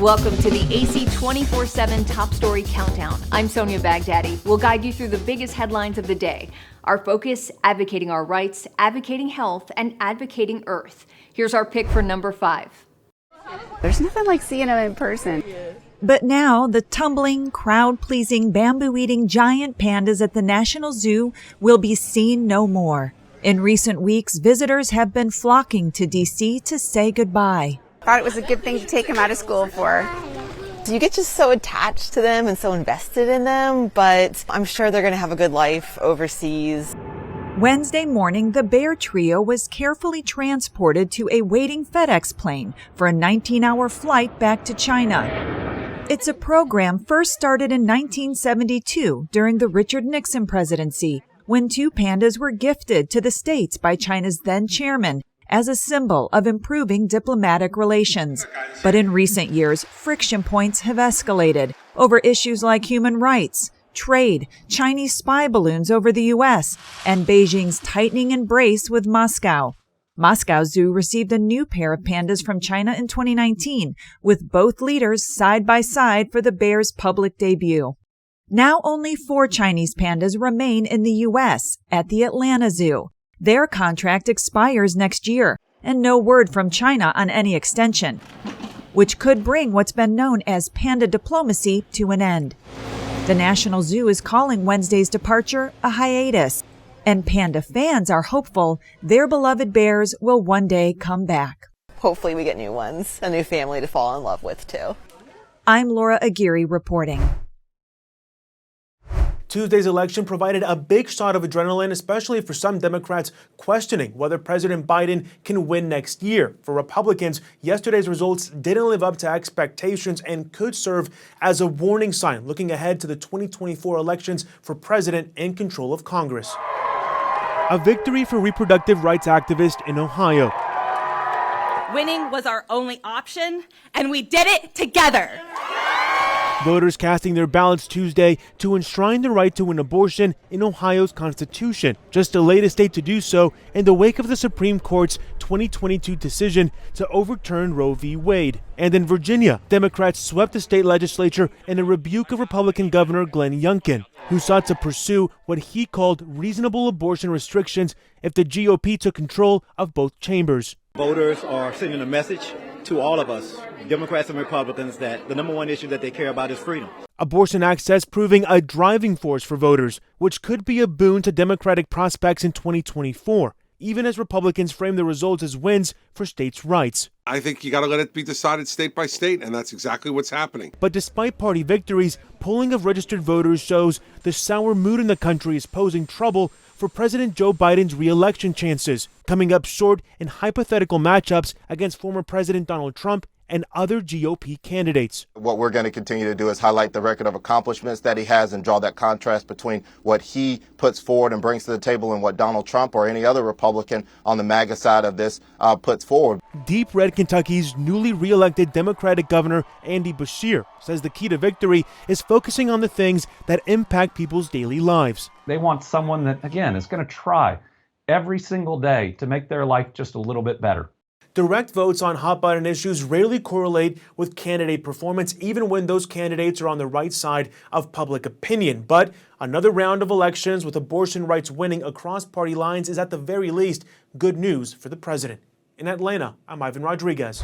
Welcome to the AC 24/7 Top Story Countdown. I'm Sonia Baghdadi. We'll guide you through the biggest headlines of the day. Our focus, advocating our rights, advocating health, and advocating Earth. Here's our pick for number 5. There's nothing like seeing them in person. But now, the tumbling, crowd-pleasing, bamboo-eating giant pandas at the National Zoo will be seen no more. In recent weeks, visitors have been flocking to D.C. to say goodbye. Thought it was a good thing to take them out of school for. You get just so attached to them and so invested in them, but I'm sure they're going to have a good life overseas. Wednesday morning, the bear trio was carefully transported to a waiting FedEx plane for a 19-hour flight back to China. It's a program first started in 1972 during the Richard Nixon presidency, when 2 pandas were gifted to the States by China's then chairman as a symbol of improving diplomatic relations. But in recent years, friction points have escalated over issues like human rights, trade, Chinese spy balloons over the U.S., and Beijing's tightening embrace with Moscow. Moscow Zoo received a new pair of pandas from China in 2019, with both leaders side by side for the bear's public debut. Now only 4 Chinese pandas remain in the U.S. at the Atlanta Zoo. Their contract expires next year, and no word from China on any extension, which could bring what's been known as panda diplomacy to an end. The National Zoo is calling Wednesday's departure a hiatus, and panda fans are hopeful their beloved bears will one day come back. Hopefully we get new ones, a new family to fall in love with too. I'm Laura Aguirre reporting. Tuesday's election provided a big shot of adrenaline, especially for some Democrats questioning whether President Biden can win next year. For Republicans, yesterday's results didn't live up to expectations and could serve as a warning sign looking ahead to the 2024 elections for president and control of Congress. A victory for reproductive rights activists in Ohio. Winning was our only option, and we did it together. Voters casting their ballots Tuesday to enshrine the right to an abortion in Ohio's Constitution, just the latest state to do so in the wake of the Supreme Court's 2022 decision to overturn Roe v. Wade. And in Virginia, Democrats swept the state legislature in a rebuke of Republican Governor Glenn Youngkin, who sought to pursue what he called reasonable abortion restrictions if the GOP took control of both chambers. Voters are sending a message to all of us, Democrats and Republicans, that the number one issue that they care about is freedom. Abortion access proving a driving force for voters, which could be a boon to Democratic prospects in 2024, even as Republicans frame the results as wins for states' rights. I think you got to let it be decided state by state, and that's exactly what's happening. But despite party victories, polling of registered voters shows the sour mood in the country is posing trouble for President Joe Biden's re-election chances, coming up short in hypothetical matchups against former President Donald Trump and other GOP candidates. What we're going to continue to do is highlight the record of accomplishments that he has and draw that contrast between what he puts forward and brings to the table and what Donald Trump or any other Republican on the MAGA side of this puts forward. Deep Red Kentucky's newly re-elected Democratic Governor Andy Beshear says the key to victory is focusing on the things that impact people's daily lives. They want someone that, again, is going to try every single day to make their life just a little bit better. Direct votes on hot-button issues rarely correlate with candidate performance, even when those candidates are on the right side of public opinion. But another round of elections with abortion rights winning across party lines is at the very least good news for the president. In Atlanta, I'm Ivan Rodriguez.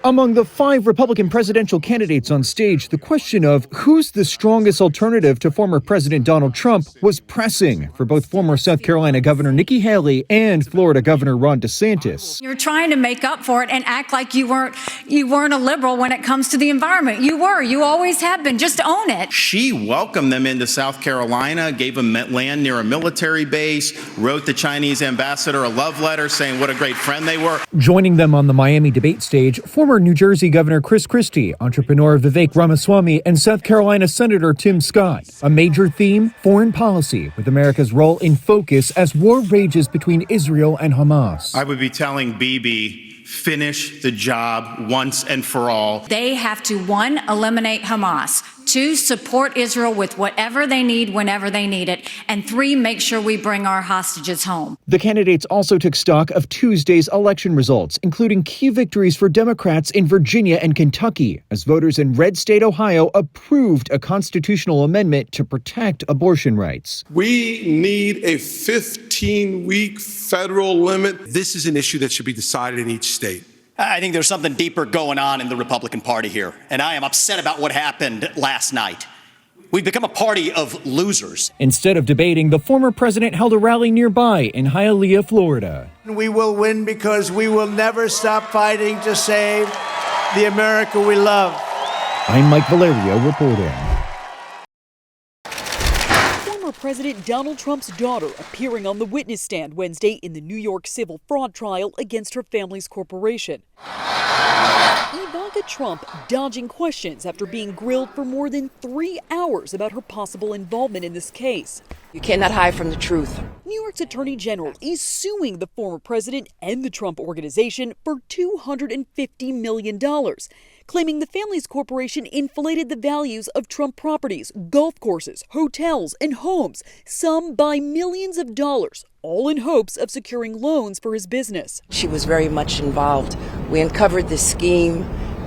Among the 5 Republican presidential candidates on stage, the question of who's the strongest alternative to former President Donald Trump was pressing for both former South Carolina Governor Nikki Haley and Florida Governor Ron DeSantis. You're trying to make up for it and act like you weren't a liberal when it comes to the environment. You were. You always have been. Just own it. She welcomed them into South Carolina, gave them land near a military base, wrote the Chinese ambassador a love letter saying what a great friend they were. Joining them on the Miami debate stage, former New Jersey Governor Chris Christie, entrepreneur Vivek Ramaswamy, and South Carolina Senator Tim Scott. A major theme, foreign policy, with America's role in focus as war rages between Israel and Hamas. I would be telling Bibi finish the job once and for all. They have to, 1, eliminate Hamas, 2, support Israel with whatever they need whenever they need it, and 3, make sure we bring our hostages home. The candidates also took stock of Tuesday's election results, including key victories for Democrats in Virginia and Kentucky, as voters in red state Ohio approved a constitutional amendment to protect abortion rights. We need a 15-week federal limit. This is an issue that should be decided in each state. I think there's something deeper going on in the Republican Party here, and I am upset about what happened last night. We've become a party of losers. Instead of debating, the former president held a rally nearby in Hialeah, Florida. We will win because we will never stop fighting to save the America we love. I'm Mike Valerio reporting. Former President Donald Trump's daughter appearing on the witness stand Wednesday in the New York civil fraud trial against her family's corporation. Ivanka Trump dodging questions after being grilled for more than 3 hours about her possible involvement in this case. You cannot hide from the truth. New York's Attorney General is suing the former president and the Trump Organization for $250 million, claiming the family's corporation inflated the values of Trump properties, golf courses, hotels, and homes, some by millions of dollars, all in hopes of securing loans for his business. She was very much involved. We uncovered this scheme,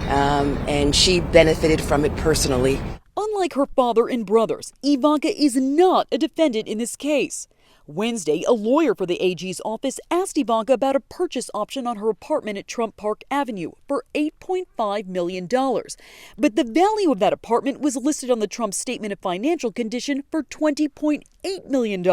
and she benefited from it personally. Unlike her father and brothers, Ivanka is not a defendant in this case. Wednesday, a lawyer for the AG's office asked Ivanka about a purchase option on her apartment at Trump Park Avenue for $8.5 million. But the value of that apartment was listed on the Trump statement of financial condition for $20.8 million.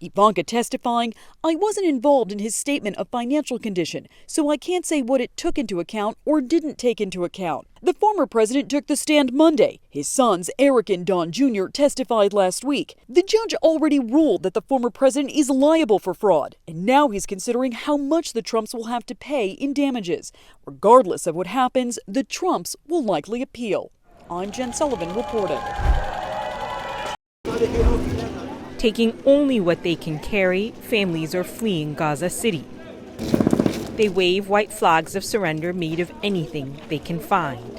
Ivanka testifying, "I wasn't involved in his statement of financial condition, so I can't say what it took into account or didn't take into account." The former president took the stand Monday. His sons, Eric and Don Jr., testified last week. The judge already ruled that the former president is liable for fraud, and now he's considering how much the Trumps will have to pay in damages. Regardless of what happens, the Trumps will likely appeal. I'm Jen Sullivan reporting. Taking only what they can carry, families are fleeing Gaza City. They wave white flags of surrender made of anything they can find.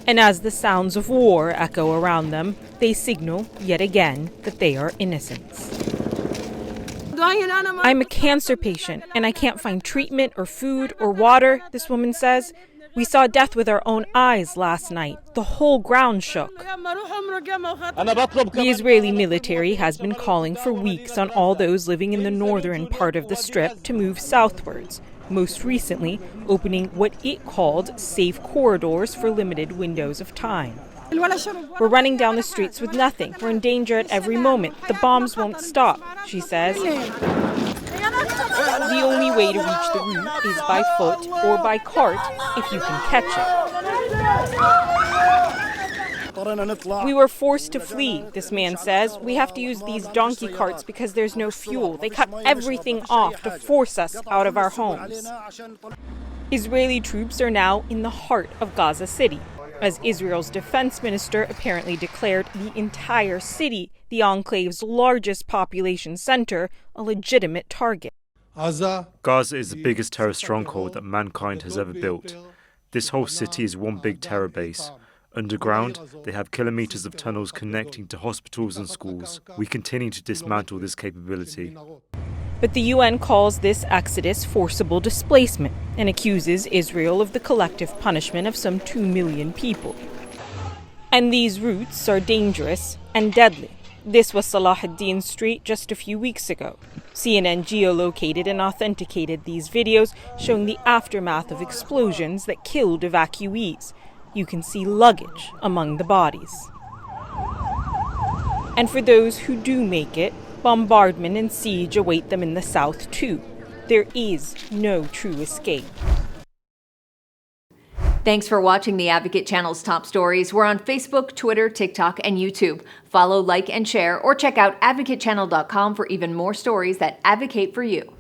And as the sounds of war echo around them, they signal, yet again, that they are innocents. I'm a cancer patient, and I can't find treatment or food or water, this woman says. We saw death with our own eyes last night. The whole ground shook. The Israeli military has been calling for weeks on all those living in the northern part of the Strip to move southwards, most recently opening what it called safe corridors for limited windows of time. We're running down the streets with nothing. We're in danger at every moment. The bombs won't stop, she says. The only way to reach the route is by foot or by cart, if you can catch it. We were forced to flee, this man says. We have to use these donkey carts because there's no fuel. They cut everything off to force us out of our homes. Israeli troops are now in the heart of Gaza City, as Israel's defense minister apparently declared the entire city, the enclave's largest population center, a legitimate target. Gaza is the biggest terror stronghold that mankind has ever built. This whole city is one big terror base. Underground, they have kilometers of tunnels connecting to hospitals and schools. We continue to dismantle this capability. But the UN calls this exodus forcible displacement and accuses Israel of the collective punishment of some 2 million people. And these routes are dangerous and deadly. This was Salahuddin Street just a few weeks ago. CNN geolocated and authenticated these videos showing the aftermath of explosions that killed evacuees. You can see luggage among the bodies. And for those who do make it, bombardment and siege await them in the south too. There is no true escape. Thanks for watching the Advocate Channel's top stories. We're on Facebook, Twitter, TikTok, and YouTube. Follow, like, and share, or check out advocatechannel.com for even more stories that advocate for you.